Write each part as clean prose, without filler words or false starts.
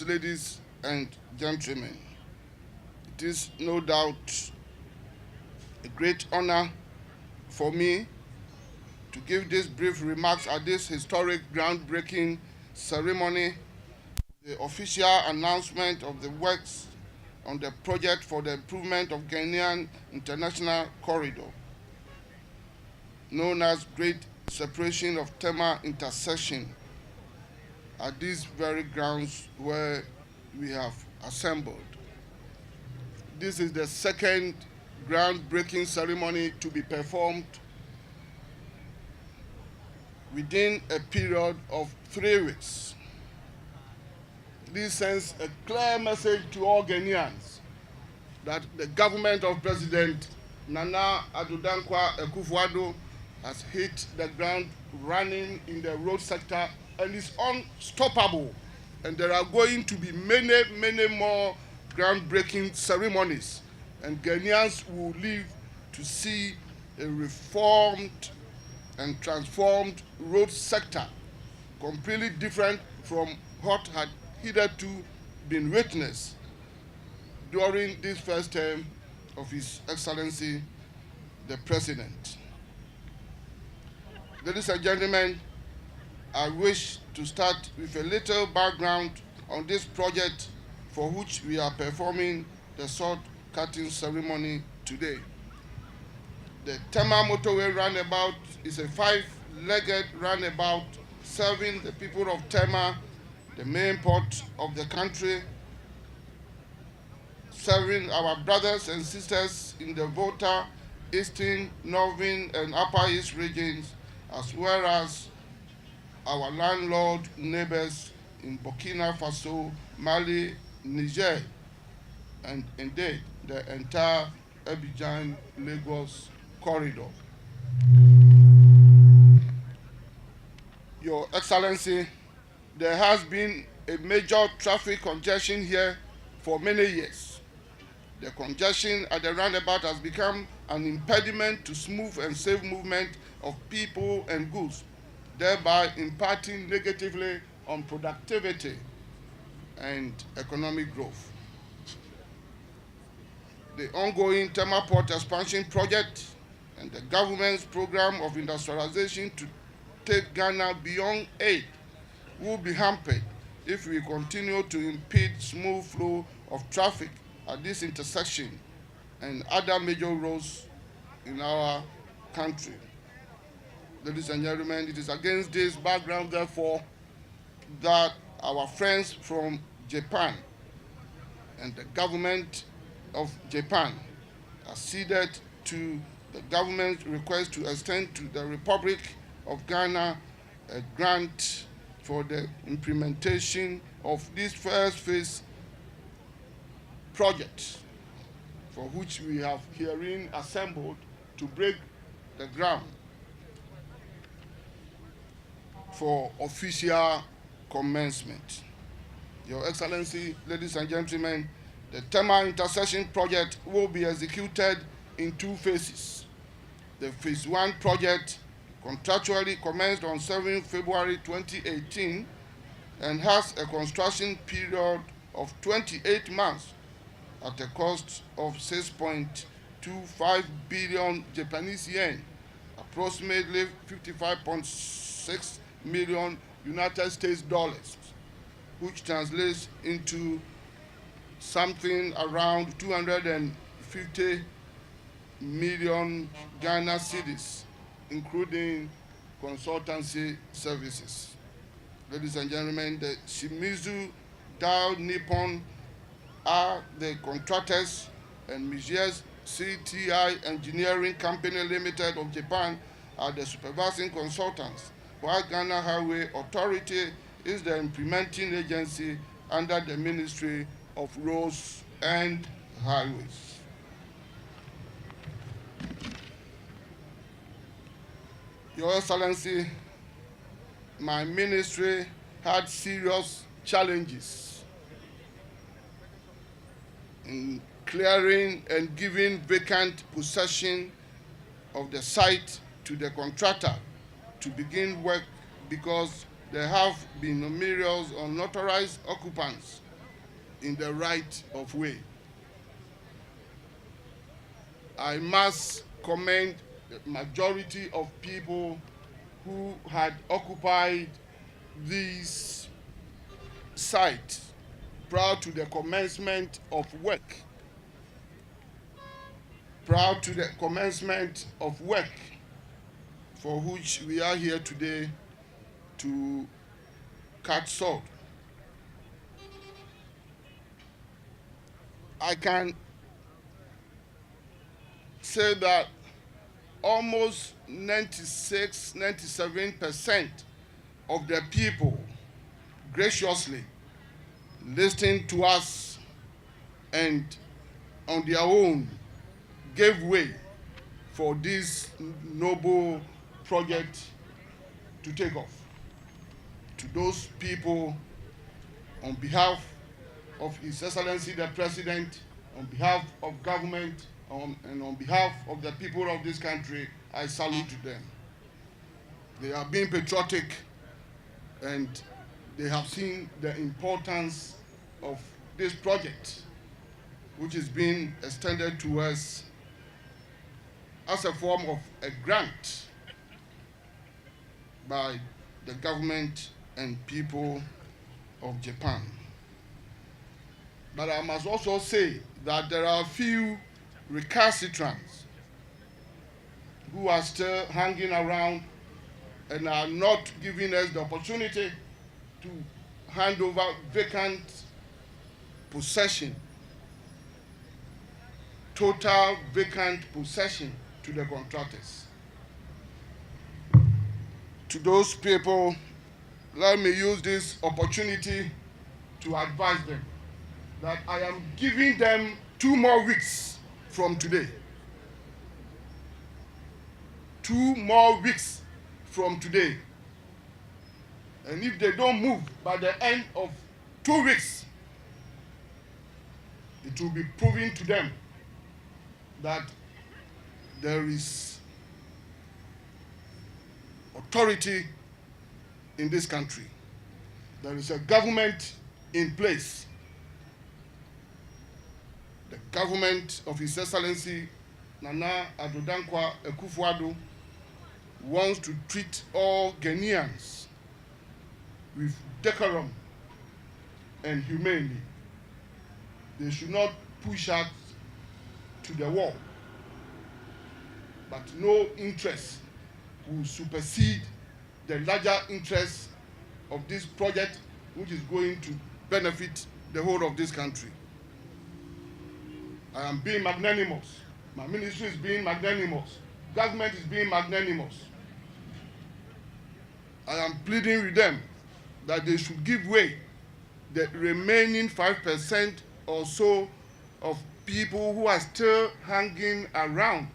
Ladies and gentlemen, it is no doubt a great honor for me to give these brief remarks at this historic groundbreaking ceremony, the official announcement of the works on the project for the improvement of Ghanaian International Corridor, known as Grade Separation of Tema intersection, at these very grounds where we have assembled. This is the second groundbreaking ceremony to be performed within a period of 3 weeks. This sends a clear message to all Ghanaians that the government of President Nana Addo Dankwa Akufo-Addo has hit the ground running in the road sector and is unstoppable. And there are going to be many more groundbreaking ceremonies, and Ghanaians will live to see a reformed and transformed road sector, completely different from what had hitherto been witnessed during this first term of His Excellency the President. Ladies and gentlemen, I wish to start with a little background on this project for which we are performing the sword cutting ceremony today. The Tema Motorway Roundabout is a 5-legged roundabout serving the people of Tema, the main port of the country, serving our brothers and sisters in the Volta, Eastern, Northern, and Upper East regions, as well as our landlord neighbors in Burkina Faso, Mali, Niger, and indeed the entire Abidjan-Lagos corridor. Your Excellency, there has been a major traffic congestion here for many years. The congestion at the roundabout has become an impediment to smooth and safe movement of people and goods, thereby impacting negatively on productivity and economic growth. The ongoing Tema Port Expansion Project and the government's program of industrialization to take Ghana beyond aid will be hampered if we continue to impede smooth flow of traffic at this intersection and other major roads in our country. Ladies and gentlemen, it is against this background, therefore, that our friends from Japan and the government of Japan acceded to the government's request to extend to the Republic of Ghana a grant for the implementation of this first phase project, for which we have herein assembled to break the ground for official commencement. Your Excellency, ladies and gentlemen, the Tema intersection project will be executed in 2 phases. The phase 1 project contractually commenced on 7 February 2018 and has a construction period of 28 months at a cost of 6.25 billion Japanese yen, approximately 55.6 million United States dollars, which translates into something around 250 million Ghana cedis, including consultancy services. Ladies and gentlemen, the Shimizu Dow Nippon are the contractors, and Mijia's CTI Engineering Company Limited of Japan are the supervising consultants, while Ghana Highway Authority is the implementing agency under the Ministry of Roads and Highways. Your Excellency, my ministry had serious challenges in clearing and giving vacant possession of the site to the contractor to begin work, because there have been numerous unauthorized occupants in the right of way. I must commend the majority of people who had occupied these sites prior to the commencement of work. Prior to the commencement of work, for which we are here today to cut salt. I can say that almost 97% of the people graciously listened to us and on their own gave way for this noble project to take off. To those people, on behalf of His Excellency the President, on behalf of government, and on behalf of the people of this country, I salute them. They are being patriotic and they have seen the importance of this project, which is being extended to us as a form of a grant by the government and people of Japan. But I must also say that there are a few recalcitrants who are still hanging around and are not giving us the opportunity to hand over vacant possession, total vacant possession to the contractors. To those people, let me use this opportunity to advise them that I am giving them 2 more weeks from today. 2 more weeks from today. And if they don't move by the end of 2 weeks, it will be proven to them that there is authority in this country. There is a government in place. The government of His Excellency Nana Addo Dankwa Akufo-Addo wants to treat all Ghanaians with decorum and humanity. They should not push us to the wall, but no interest will supersede the larger interest of this project, which is going to benefit the whole of this country. I am being magnanimous. My ministry is being magnanimous. Government is being magnanimous. I am pleading with them that they should give way the remaining 5% or so of people who are still hanging around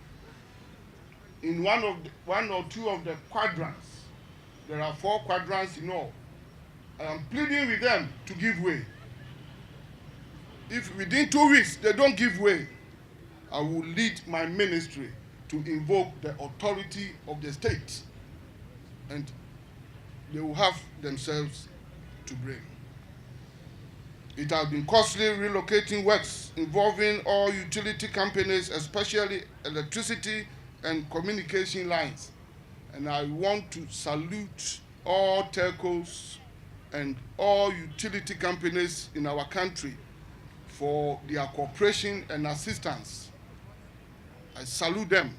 in one or two of the quadrants. There are 4 quadrants in all. I am pleading with them to give way. If within 2 weeks they don't give way, I will lead my ministry to invoke the authority of the state, and they will have themselves to blame. It has been costly relocating works involving all utility companies, especially electricity and communication lines. And I want to salute all telcos and all utility companies in our country for their cooperation and assistance. I salute them.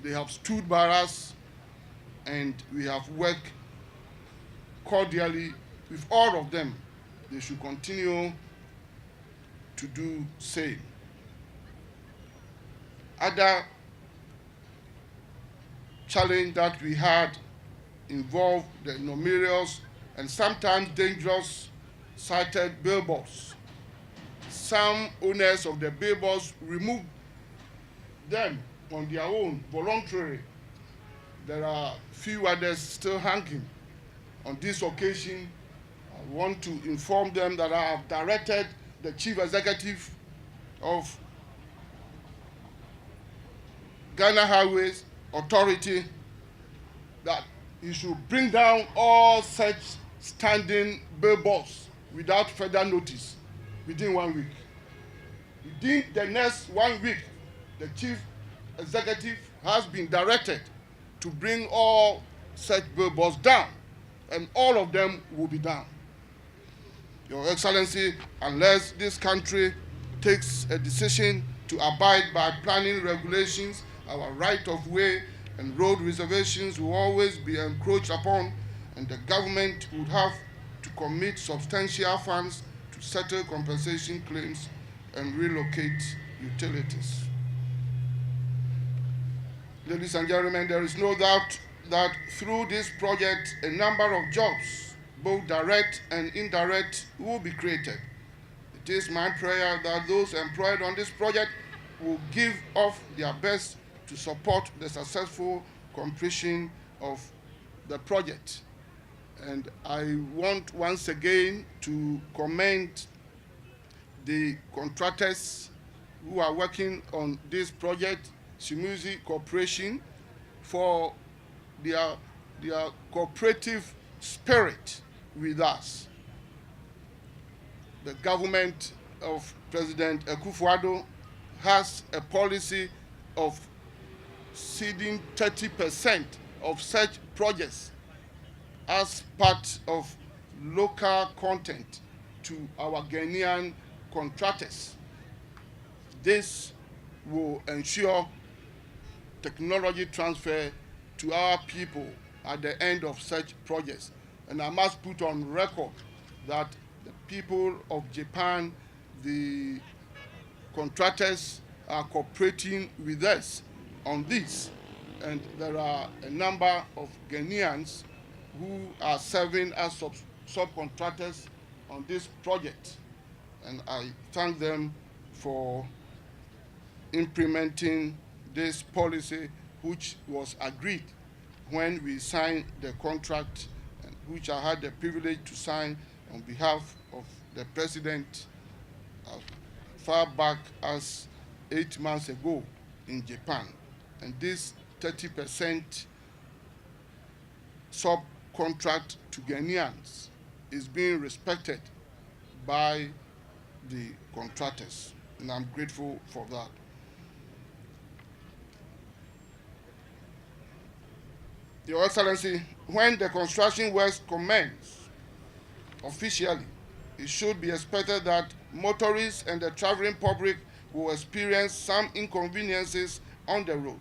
They have stood by us, and we have worked cordially with all of them. They should continue to do same. Other challenge that we had involved the numerous and sometimes dangerous sighted billboards. Some owners of the billboards removed them on their own voluntarily. There are few others still hanging. On this occasion, I want to inform them that I have directed the Chief Executive of Ghana Highways Authority that he should bring down all such standing billboards without further notice, within 1 week. Within the next 1 week, the chief executive has been directed to bring all such billboards down, and all of them will be down. Your Excellency, unless this country takes a decision to abide by planning regulations, our right of way and road reservations will always be encroached upon, and the government would have to commit substantial funds to settle compensation claims and relocate utilities. Ladies and gentlemen, there is no doubt that through this project, a number of jobs, both direct and indirect, will be created. It is my prayer that those employed on this project will give off their best to support the successful completion of the project. And I want once again to commend the contractors who are working on this project, Shimuzi Corporation, for their cooperative spirit with us. The government of President Akufo-Addo has a policy of ceding 30% of such projects as part of local content to our Ghanaian contractors. This will ensure technology transfer to our people at the end of such projects. And I must put on record that the people of Japan, the contractors, are cooperating with us on this. And there are a number of Ghanaians who are serving as subcontractors on this project. And I thank them for implementing this policy, which was agreed when we signed the contract, and which I had the privilege to sign on behalf of the President far back as 8 months ago in Japan. And this 30% subcontract to Ghanaians is being respected by the contractors, and I'm grateful for that. Your Excellency, when the construction works commence officially, it should be expected that motorists and the traveling public will experience some inconveniences on the road.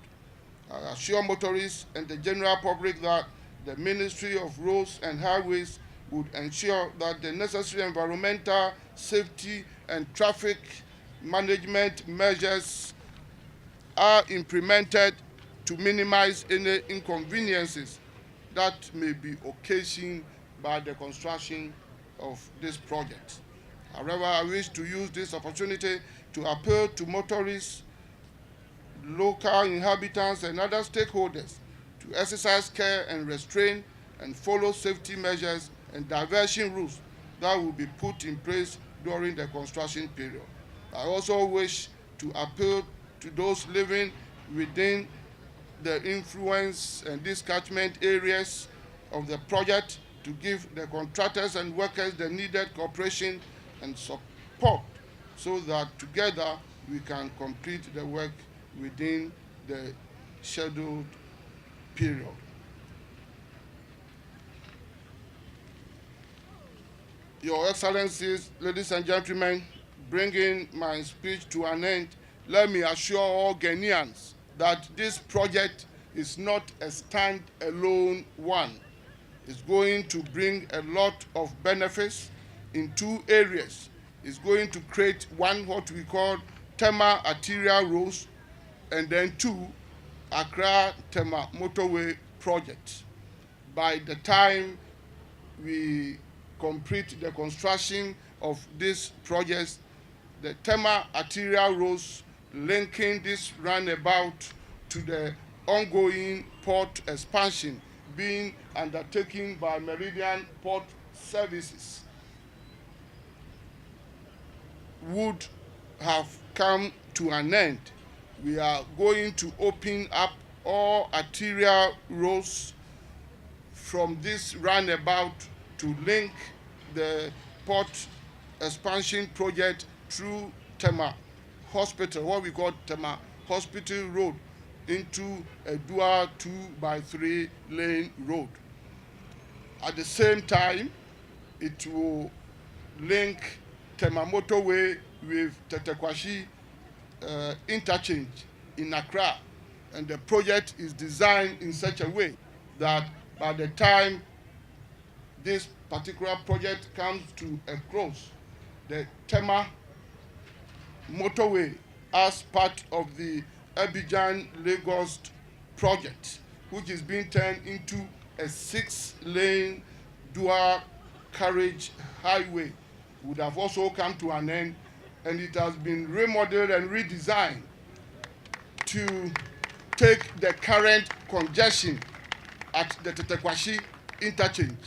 I assure motorists and the general public that the Ministry of Roads and Highways would ensure that the necessary environmental, safety, and traffic management measures are implemented to minimize any inconveniences that may be occasioned by the construction of this project. However, I wish to use this opportunity to appeal to motorists, local inhabitants, and other stakeholders to exercise care and restraint and follow safety measures and diversion routes that will be put in place during the construction period. I also wish to appeal to those living within the influence and discatchment areas of the project to give the contractors and workers the needed cooperation and support so that together we can complete the work within the scheduled period. Your Excellencies, ladies and gentlemen, bringing my speech to an end, let me assure all Ghanaians that this project is not a stand-alone one. It's going to bring a lot of benefits in two areas. It's going to create one, what we call Tema arterial roads, and then two, Accra Tema Motorway project. By the time we complete the construction of this project, the Tema arterial roads linking this roundabout to the ongoing port expansion being undertaken by Meridian Port Services would have come to an end. We are going to open up all arterial roads from this roundabout to link the port expansion project through Tema Hospital, what we call Tema Hospital Road, into a dual 2x3 lane road. At the same time, it will link Tema Motorway with Kwasi interchange in Accra. And the project is designed in such a way that by the time this particular project comes to a close, the Tema Motorway, as part of the Abidjan-Lagos project, which is being turned into a 6-lane dual carriage highway, would have also come to an end, and it has been remodeled and redesigned to take the current congestion at the Kwasi interchange.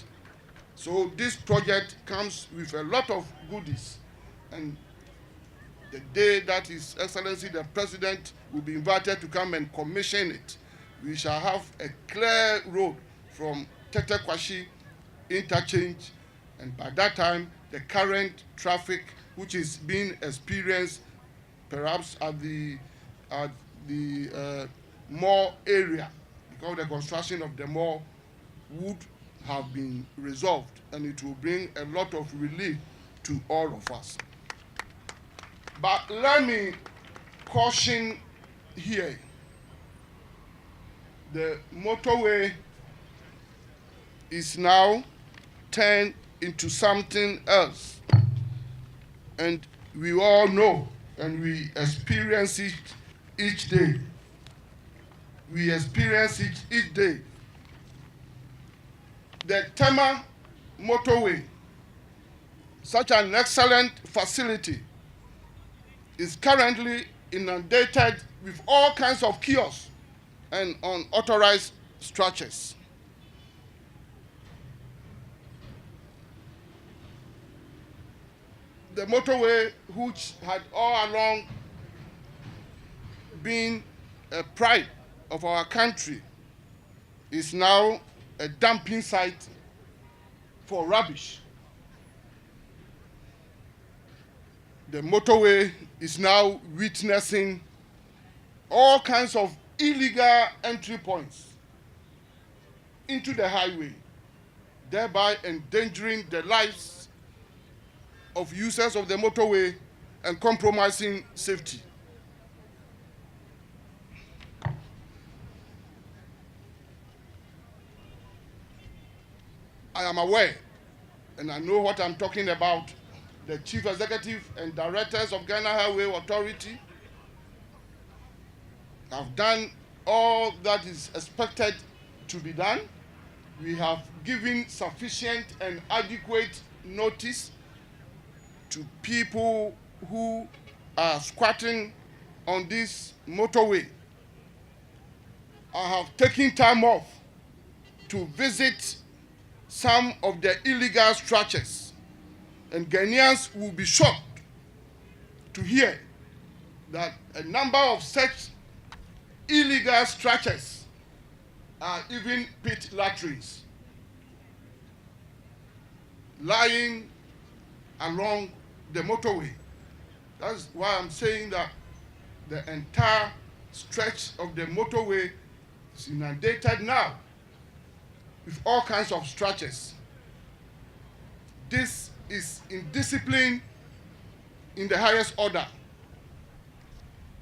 So this project comes with a lot of goodies, and the day that His Excellency the President will be invited to come and commission it, we shall have a clear road from Kwasi interchange, and by that time, the current traffic which is being experienced perhaps at the mall area, because the construction of the mall would have been resolved, and it will bring a lot of relief to all of us. But let me caution here, the motorway is now turned into something else, and we all know, and we experience it each day. We experience it each day. The Tema Motorway, such an excellent facility, is currently inundated with all kinds of kiosks and unauthorized structures. The motorway, which had all along been a pride of our country, is now a dumping site for rubbish. The motorway is now witnessing all kinds of illegal entry points into the highway, thereby endangering the lives of users of the motorway and compromising safety. I am aware, and I know what I'm talking about, the Chief Executive and Directors of Ghana Highway Authority have done all that is expected to be done. We have given sufficient and adequate notice to people who are squatting on this motorway. I have taken time off to visit some of the illegal structures, and Ghanaians will be shocked to hear that a number of such illegal structures are even pit latrines lying along the motorway. That's why I'm saying that the entire stretch of the motorway is inundated now with all kinds of structures. This is indiscipline in the highest order.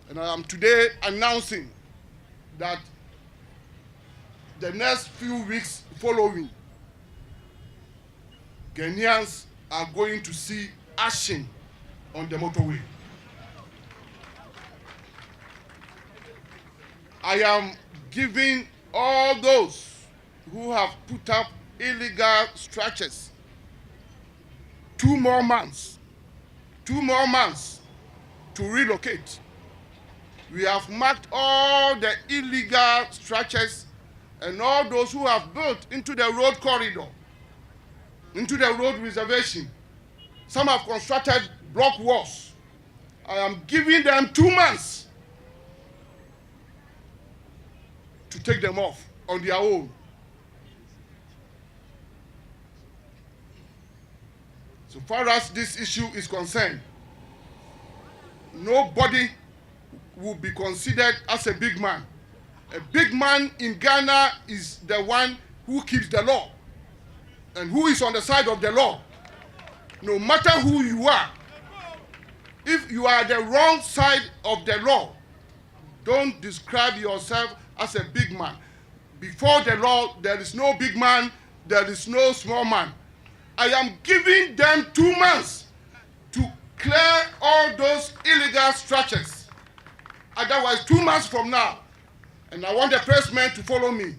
And I am today announcing that the next few weeks following, Ghanaians are going to see action on the motorway. I am giving all those who have put up illegal structures 2 more months to relocate. We have marked all the illegal structures and all those who have built into the road corridor, into the road reservation. Some have constructed block walls. I am giving them 2 months to take them off on their own. So far as this issue is concerned, nobody will be considered as a big man. A big man in Ghana is the one who keeps the law and who is on the side of the law. No matter who you are, if you are the wrong side of the law, don't describe yourself as a big man. Before the law, there is no big man, there is no small man. I am giving them 2 months to clear all those illegal structures. Otherwise, 2 months from now, and I want the pressmen to follow me,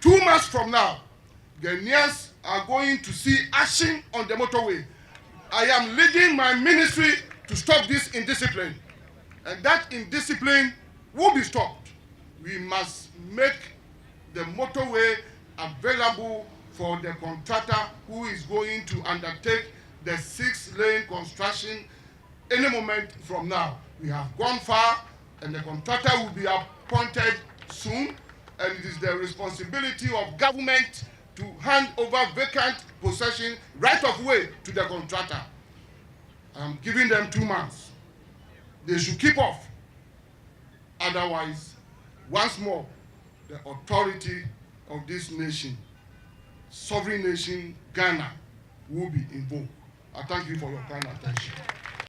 2 months from now, Ghanaians are going to see action on the motorway. I am leading my ministry to stop this indiscipline. And that indiscipline will be stopped. We must make the motorway available for the contractor who is going to undertake the 6-lane construction any moment from now. We have gone far, and the contractor will be appointed soon, and it is the responsibility of government to hand over vacant possession right of way to the contractor. I'm giving them 2 months. They should keep off. Otherwise, once more, the authority of this nation, sovereign nation, Ghana, will be invoked. I thank you for your kind attention.